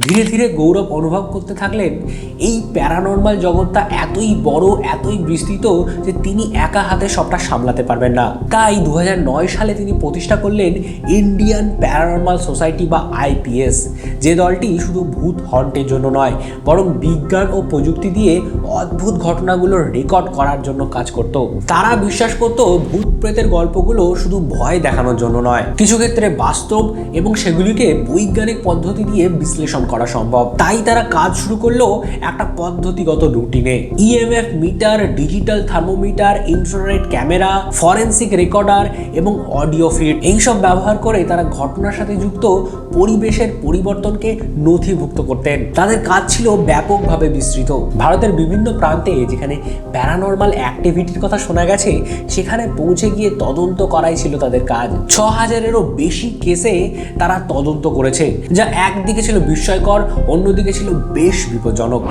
ধীরে ধীরে গৌরব অনুভব করতে থাকলেন এই প্যারানর্মাল জগৎটা এতই বড়, এতই বিস্তৃত যে তিনি একা হাতে সবটা সামলাতে পারবেন না। তাই 2009 সালে তিনি প্রতিষ্ঠা করলেন ইন্ডিয়ান প্যারানর্মাল সোসাইটি বা আইপিএস, যে দলটি শুধু ভূত হন্টের জন্য নয় বরং বিজ্ঞান ও প্রযুক্তি দিয়ে অদ্ভুত ঘটনাগুলোর রেকর্ড করার জন্য কাজ করত। তারা বিশ্বাস করত ভূত প্রেতের গল্পগুলো শুধু ভয় দেখানোর জন্য নয়, কিছু ক্ষেত্রে বাস্তব এবং সেগুলিকে বৈজ্ঞানিক পদ্ধতি দিয়ে বিশ্লেষণ করা সম্ভব। তাই তারা কাজ শুরু করলো একটা পদ্ধতিগত রুটিনে। EMF meter, digital thermometer, infrared camera, forensic recorder এবং অডিও ফিড এইসব ব্যবহার করে তারা ঘটনার সাথে যুক্ত পরিবেশের পরিবর্তনকে নথিভুক্ত করতেন। তাদের কাজ ছিল ব্যাপকভাবে বিস্তৃত। ভারতের বিভিন্ন প্রান্তে যেখানে প্যারানর্মাল অ্যাক্টিভিটির কথা শোনা গেছে সেখানে পৌঁছে গিয়ে তদন্ত করাই ছিল তাদের কাজ। 6000-এরও বেশি কেসে তারা তদন্ত করেছে, যা একদিকে ছিল বিস্ময়কর, অন্যদিকে ছিল বেশ বিপজ্জনক।